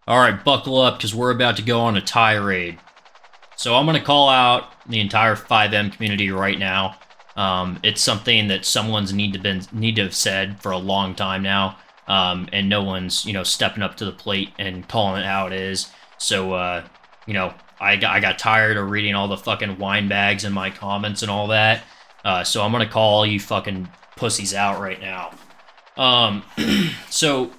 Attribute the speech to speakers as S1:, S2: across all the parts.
S1: Alright, buckle up because we're about to go on a tirade. So I'm going to call out the entire FiveM community right now. It's something that someone's need to have said for a long time now, and no one's stepping up to the plate and calling it how it is. So I got tired of reading all the fucking wine bags in my comments and all that. So I'm gonna call all you fucking pussies out right now. Um, so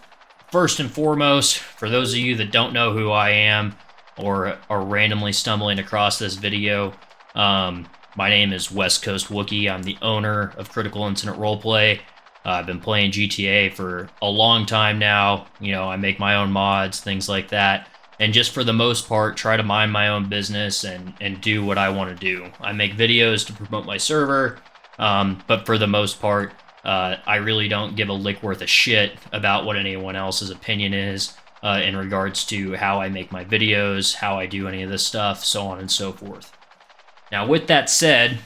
S1: first and foremost, for those of you that don't know who I am or are randomly stumbling across this video, my name is West Coast Wookie. I'm the owner of Critical Incident Roleplay. I've been playing GTA for a long time now. I make my own mods, things like that. And just for the most part, try to mind my own business and do what I want to do. I make videos to promote my server, but for the most part, I really don't give a lick worth of shit about what anyone else's opinion is in regards to how I make my videos, how I do any of this stuff, so on and so forth. Now, with that said,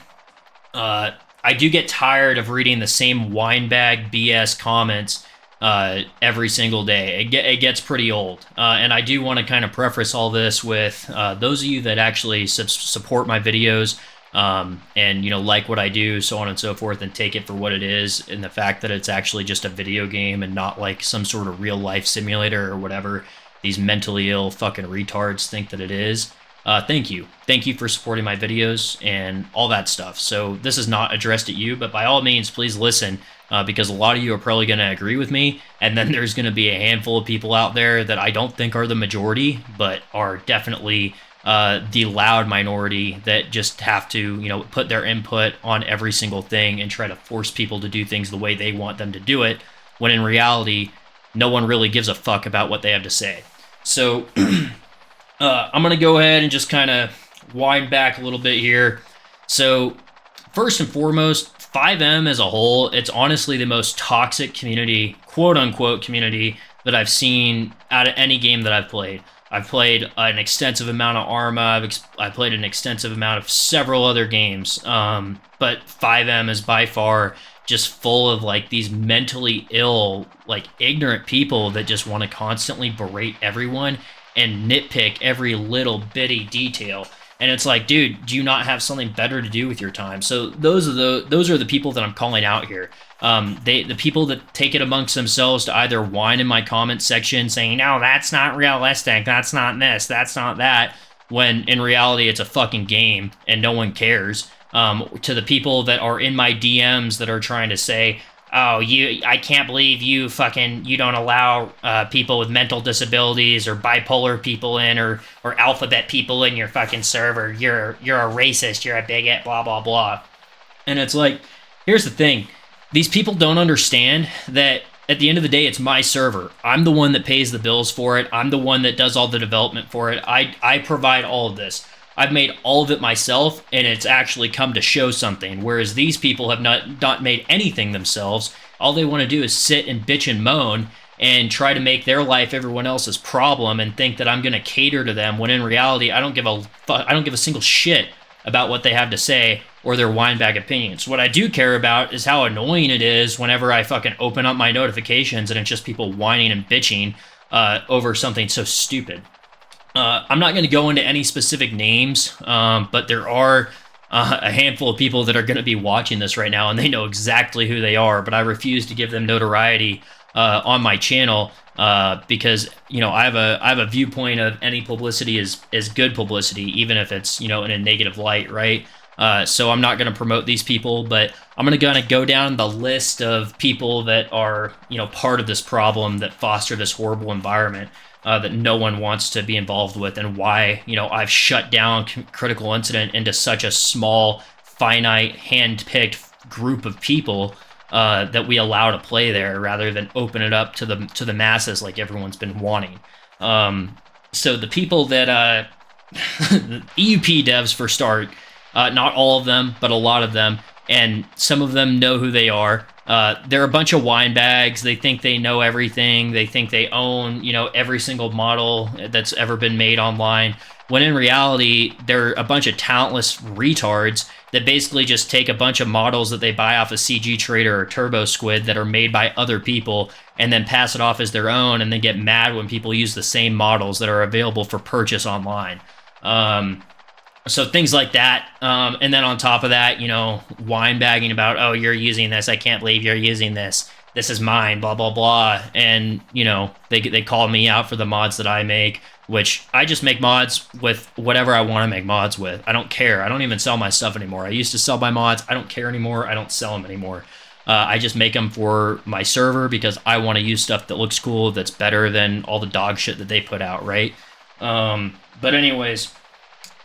S1: I do get tired of reading the same winebag BS comments every single day. It gets pretty old. And I do want to kind of preface all this with those of you that actually support my videos and like what I do, so on and so forth, and take it for what it is, and the fact that it's actually just a video game and not like some sort of real life simulator or whatever these mentally ill fucking retards think that it is. Thank you for supporting my videos and all that stuff. So this is not addressed at you, but by all means, please listen, because a lot of you are probably going to agree with me, and then there's going to be a handful of people out there that I don't think are the majority, but are definitely the loud minority that just have to, put their input on every single thing and try to force people to do things the way they want them to do it, when in reality, no one really gives a fuck about what they have to say. So I'm going to go ahead and just kind of wind back a little bit here. So first and foremost, FiveM as a whole, it's honestly the most toxic community, quote-unquote community, that I've seen out of any game that I've played. I've played an extensive amount of Arma. I've played an extensive amount of several other games. But FiveM is by far just full of like these mentally ill, like ignorant people that just want to constantly berate everyone and nitpick every little bitty detail. And it's like, dude, do you not have something better to do with your time? So those are the people that I'm calling out here. The people that take it amongst themselves to either whine in my comment section saying, no, that's not realistic, that's not this, that's not that, when in reality it's a fucking game and no one cares. To the people that are in my DMs that are trying to say, oh, I can't believe you don't allow people with mental disabilities or bipolar people in or alphabet people in your fucking server. You're a racist, you're a bigot, blah, blah, blah. And it's like, here's the thing. These people don't understand that at the end of the day, it's my server. I'm the one that pays the bills for it. I'm the one that does all the development for it. I provide all of this. I've made all of it myself, and it's actually come to show something, whereas these people have not made anything themselves. All they want to do is sit and bitch and moan and try to make their life everyone else's problem and think that I'm going to cater to them, when in reality, I don't give a single shit about what they have to say or their windbag opinions. What I do care about is how annoying it is whenever I fucking open up my notifications and it's just people whining and bitching over something so stupid. I'm not going to go into any specific names, but there are a handful of people that are going to be watching this right now, and they know exactly who they are, but I refuse to give them notoriety on my channel because, I have a viewpoint of any publicity is good publicity, even if it's, in a negative light, right? So I'm not going to promote these people, but I'm going to go down the list of people that are, part of this problem that foster this horrible environment that no one wants to be involved with, and why, I've shut down Critical Incident into such a small, finite, hand-picked group of people that we allow to play there, rather than open it up to the masses like everyone's been wanting. So the people that the EUP devs for start, not all of them, but a lot of them, and some of them know who they are. They're a bunch of wine bags. They think they know everything. They think they own, every single model that's ever been made online. When in reality, they're a bunch of talentless retards that basically just take a bunch of models that they buy off of CG Trader or Turbo Squid that are made by other people and then pass it off as their own, and then get mad when people use the same models that are available for purchase online. So things like that. And then on top of that, wine bagging about, oh, you're using this. I can't believe you're using this. This is mine, blah, blah, blah. And, they call me out for the mods that I make, which I just make mods with whatever I want to make mods with. I don't care. I don't even sell my stuff anymore. I used to sell my mods. I don't care anymore. I don't sell them anymore. I just make them for my server because I want to use stuff that looks cool, that's better than all the dog shit that they put out, right? But anyways...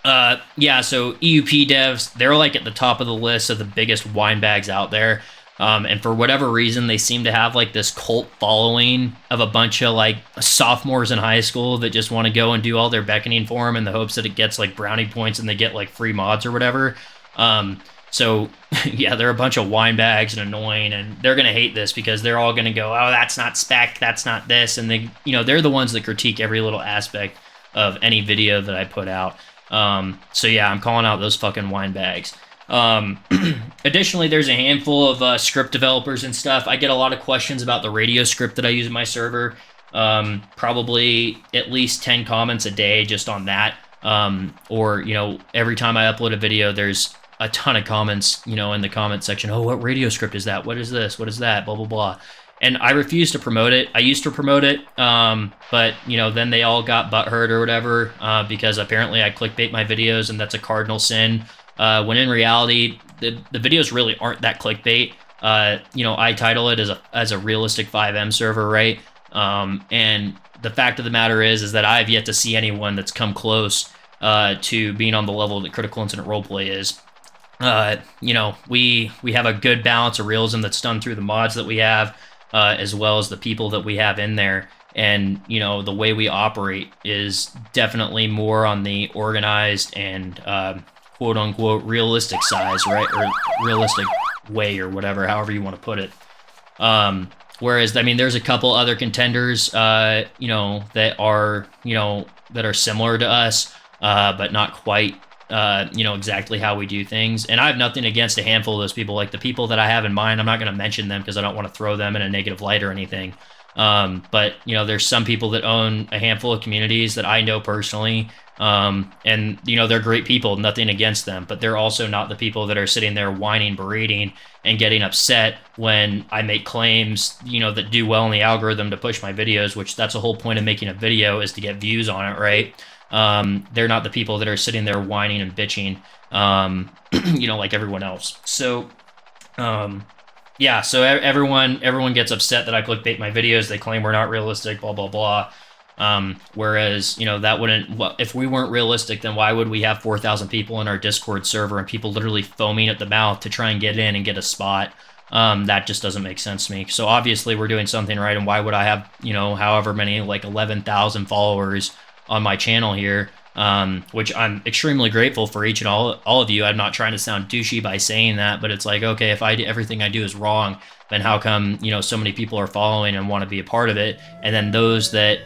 S1: yeah, so EUP devs, they're like at the top of the list of the biggest wine bags out there. And for whatever reason, they seem to have like this cult following of a bunch of like sophomores in high school that just want to go and do all their beckoning for them in the hopes that it gets like brownie points and they get like free mods or whatever. So yeah, they're a bunch of wine bags and annoying, and they're going to hate this because they're all going to go, oh, that's not spec, that's not this. And they, they're the ones that critique every little aspect of any video that I put out. So yeah, I'm calling out those fucking wine bags. Additionally, there's a handful of script developers and stuff. I get a lot of questions about the radio script that I use in my server. Probably at least 10 comments a day just on that. Or, every time I upload a video, there's a ton of comments, in the comment section. Oh, what radio script is that? What is this? What is that? Blah, blah, blah. And I refuse to promote it. I used to promote it, but, then they all got butthurt or whatever, because apparently I clickbait my videos, and that's a cardinal sin. When in reality, the videos really aren't that clickbait. I title it as a realistic FiveM server, right? And the fact of the matter is that I've yet to see anyone that's come close to being on the level that Critical Incident Roleplay is. We have a good balance of realism that's done through the mods that we have, as well as the people that we have in there. And, the way we operate is definitely more on the organized and quote-unquote realistic size, right? Or realistic way, or whatever, however you want to put it. Whereas, there's a couple other contenders, that are similar to us, but not quite, exactly how we do things. And I have nothing against a handful of those people. Like the people that I have in mind, I'm not going to mention them because I don't want to throw them in a negative light or anything. But, there's some people that own a handful of communities that I know personally. And, they're great people, nothing against them, but they're also not the people that are sitting there whining, berating, and getting upset when I make claims, that do well in the algorithm to push my videos, which that's the whole point of making a video, is to get views on it, right? They're not the people that are sitting there whining and bitching, like everyone else. So, yeah, so everyone gets upset that I clickbait my videos. They claim we're not realistic, blah, blah, blah. Whereas, that wouldn't, if we weren't realistic, then why would we have 4,000 people in our Discord server and people literally foaming at the mouth to try and get in and get a spot? That just doesn't make sense to me. So obviously we're doing something right, and why would I have, however many, like 11,000 followers on my channel here, which I'm extremely grateful for each and all of you. I'm not trying to sound douchey by saying that, but it's like, okay, if everything I do is wrong, then how come, so many people are following and want to be a part of it? And then those that,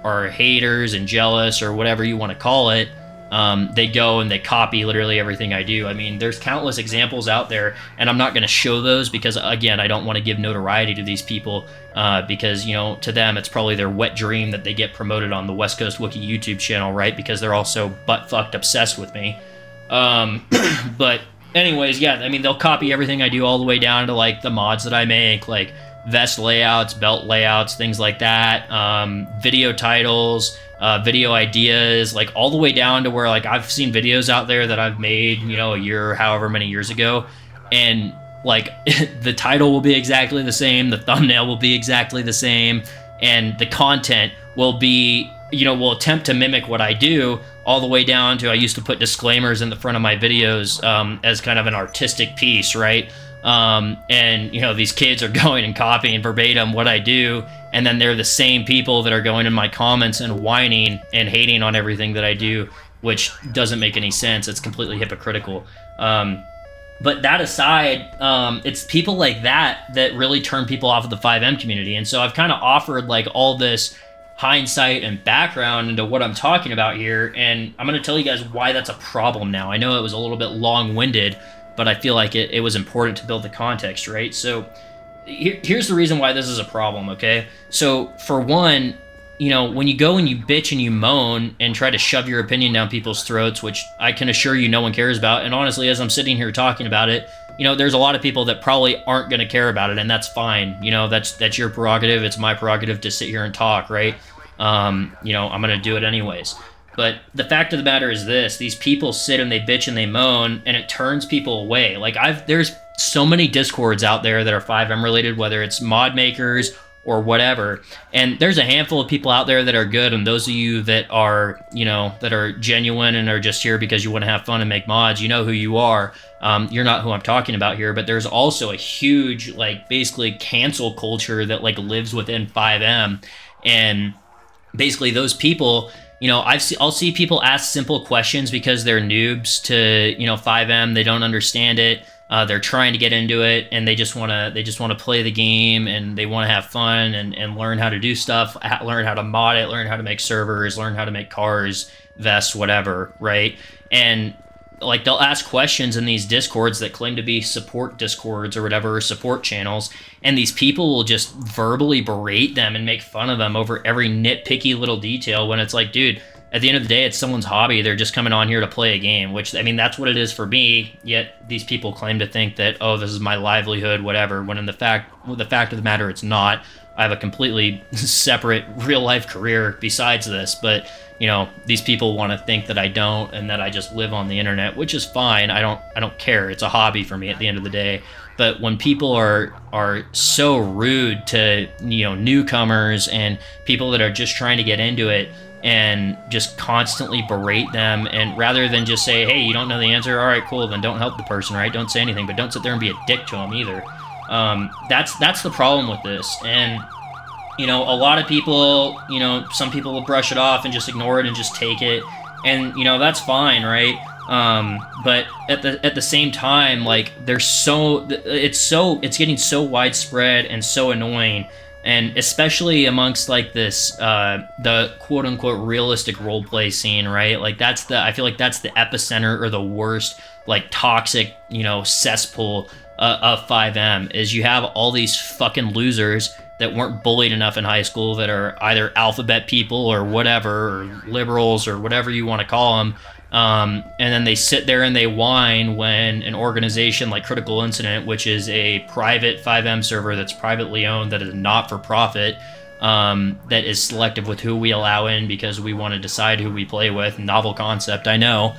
S1: are haters and jealous or whatever you want to call it, they go and they copy literally everything I do. There's countless examples out there, and I'm not going to show those because, again, I don't want to give notoriety to these people, because, to them, it's probably their wet dream that they get promoted on the West Coast Wookiee YouTube channel, right? Because they're all so butt-fucked obsessed with me. But anyways, yeah, they'll copy everything I do all the way down to, like, the mods that I make, like vest layouts, belt layouts, things like that, video titles, video ideas, like all the way down to where, like, I've seen videos out there that I've made, a year, however many years ago, and, like, the title will be exactly the same, the thumbnail will be exactly the same, and the content will be, will attempt to mimic what I do, all the way down to I used to put disclaimers in the front of my videos as kind of an artistic piece, right? And, these kids are going and copying verbatim what I do, and then they're the same people that are going in my comments and whining and hating on everything that I do, which doesn't make any sense. It's completely hypocritical. But that aside, it's people like that that really turn people off of the FiveM community. And so I've kind of offered like all this hindsight and background into what I'm talking about here, and I'm going to tell you guys why that's a problem now. I know it was a little bit long-winded, but I feel like it was important to build the context, right? So here's the reason why this is a problem, okay? So for one, when you go and you bitch and you moan and try to shove your opinion down people's throats, which I can assure you no one cares about, and honestly, as I'm sitting here talking about it, there's a lot of people that probably aren't going to care about it, and that's fine. That's your prerogative. It's my prerogative to sit here and talk, right? I'm going to do it anyways. But the fact of the matter is this: these people sit and they bitch and they moan, and it turns people away. Like there's so many Discords out there that are FiveM related, whether it's mod makers or whatever. And there's a handful of people out there that are good, and those of you that are, that are genuine and are just here because you want to have fun and make mods, you know who you are. You're not who I'm talking about here, but there's also a huge, basically cancel culture that, lives within FiveM. And basically those people, I'll see people ask simple questions because they're noobs to, FiveM. They don't understand it. They're trying to get into it, and they just want to play the game, and they want to have fun and learn how to do stuff, learn how to mod it, learn how to make servers, learn how to make cars, vests, whatever, right? And they'll ask questions in these Discords that claim to be support Discords or whatever, or support channels, and these people will just verbally berate them and make fun of them over every nitpicky little detail, when it's like, dude, at the end of the day, it's someone's hobby. They're just coming on here to play a game, which, that's what it is for me. Yet these people claim to think that, oh, this is my livelihood, whatever, when the fact of the matter, it's not. I have a completely separate real-life career besides this, but, these people want to think that I don't, and that I just live on the internet, which is fine. I don't care. It's a hobby for me at the end of the day. But when people are so rude to, newcomers and people that are just trying to get into it, and just constantly berate them, and rather than just say, hey, you don't know the answer, all right, cool, then don't help the person, right? Don't say anything, but don't sit there and be a dick to them either. That's the problem with this. And a lot of people, some people will brush it off and just ignore it and just take it, and that's fine, right? But at the same time, it's getting so widespread and so annoying. And especially amongst this, the quote unquote realistic roleplay scene, right? I feel like that's the epicenter, or the worst, toxic, cesspool of FiveM, is you have all these fucking losers that weren't bullied enough in high school, that are either alphabet people or whatever, or liberals, or whatever you want to call them. And then they sit there and they whine when an organization like Critical Incident, which is a private FiveM server that's privately owned, that is not for profit, that is selective with who we allow in because we want to decide who we play with. Novel concept, I know.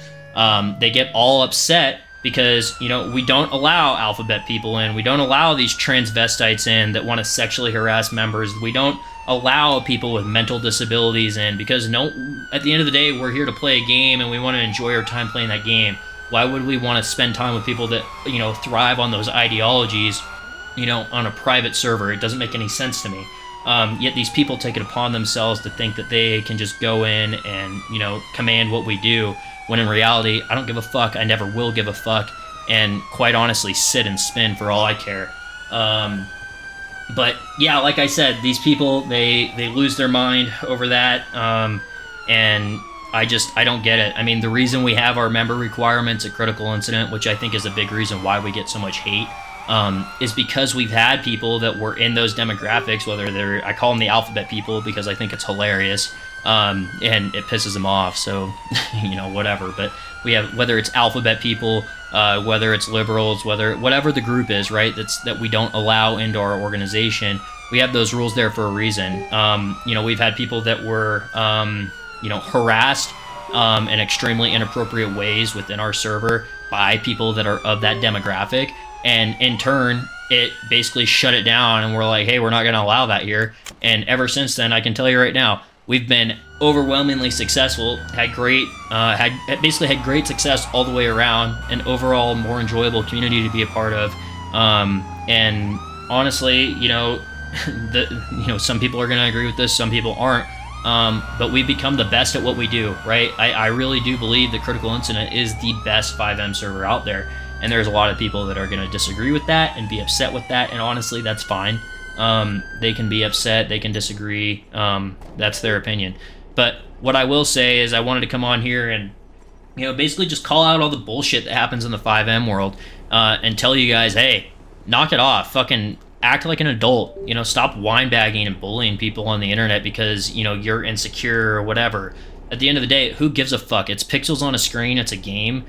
S1: They get all upset because, we don't allow alphabet people in. We don't allow these transvestites in that want to sexually harass members. We don't allow people with mental disabilities in, because at the end of the day, we're here to play a game, and we want to enjoy our time playing that game. Why would we want to spend time with people that, thrive on those ideologies, on a private server? It doesn't make any sense to me. Yet these people take it upon themselves to think that they can just go in and, command what we do, when in reality, I don't give a fuck. I never will give a fuck. And quite honestly, sit and spin for all I care. But yeah, like I said, these people, they lose their mind over that, and I don't get it. The reason we have our member requirements at Critical Incident, which I think is a big reason why we get so much hate, is because we've had people that were in those demographics, whether I call them the alphabet people because I think it's hilarious, and it pisses them off, so, whatever. But we have, whether it's alphabet people, whether it's liberals, whatever the group is, right, that we don't allow into our organization, we have those rules there for a reason. We've had people that were, harassed in extremely inappropriate ways within our server by people that are of that demographic, and in turn, it basically shut it down, and we're like, hey, we're not going to allow that here. And ever since then, I can tell you right now, we've been overwhelmingly successful, had great success all the way around, an overall more enjoyable community to be a part of. And honestly, some people are going to agree with this, some people aren't. But we've become the best at what we do, right? I really do believe that Critical Incident is the best FiveM server out there. and there's a lot of people that are going to disagree with that and be upset with that, and honestly, that's fine. They can be upset, they can disagree, that's their opinion. But what I will say is I wanted to come on here and, you know, basically just call out all the bullshit that happens in the FiveM world, and tell you guys, hey, knock it off, fucking act like an adult, you know, stop wine-bagging and bullying people on the internet because, you know, you're insecure or whatever. At the end of the day, who gives a fuck? It's pixels on a screen, it's a game.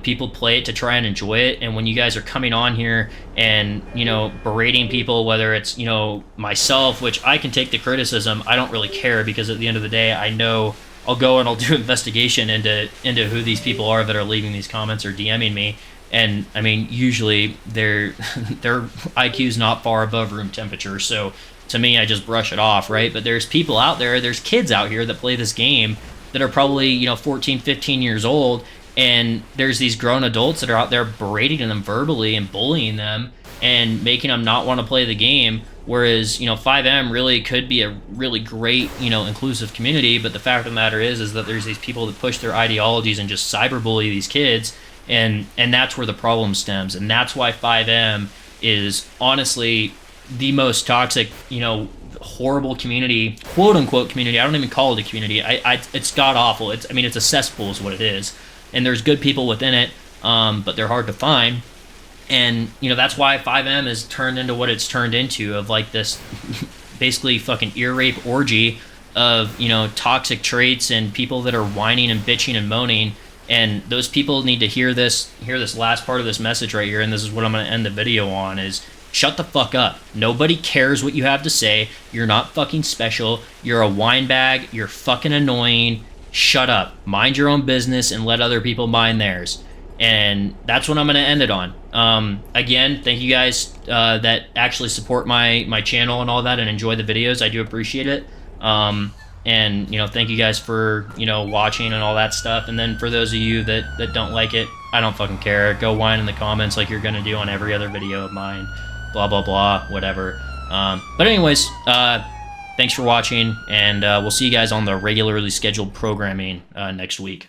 S1: People play it to try and enjoy it, and when you guys are coming on here and, you know, berating people, whether it's, you know, myself, which I can take the criticism, I don't really care, because at the end of the day, I know I'll go and I'll do investigation into who these people are that are leaving these comments or DMing me, and I mean, usually their IQ's not far above room temperature, so to me, I just brush it off, right? But there's people out there, there's kids out here that play this game that are probably, you know, 14, 15 years old, and there's these grown adults that are out there berating them verbally and bullying them and making them not want to play the game. Whereas, you know, FiveM really could be a really great, you know, inclusive community, but the fact of the matter is that there's these people that push their ideologies and just cyberbully these kids, and that's where the problem stems. And that's why FiveM is honestly the most toxic, you know, horrible community, quote unquote community. I don't even call it a community. It's god awful. I mean, it's a cesspool is what it is. And there's good people within it, but they're hard to find. And, you know, that's why FiveM is turned into what it's turned into, of like this basically fucking ear rape orgy of, you know, toxic traits and people that are whining and bitching and moaning. And those people need to hear this last part of this message right here, and this is what I'm going to end the video on, is shut the fuck up. Nobody cares what you have to say. You're not fucking special. You're a wine bag. You're fucking annoying. Shut up. Mind your own business and let other people mind theirs. And that's what I'm going to end it on. Again, thank you guys that actually support my channel and all that and enjoy the videos. I do appreciate it. And, you know, thank you guys for, you know, watching and all that stuff. And then for those of you that don't like it, I don't fucking care. Go whine in the comments like you're going to do on every other video of mine. Blah, blah, blah, whatever. But anyways, thanks for watching, and we'll see you guys on the regularly scheduled programming next week.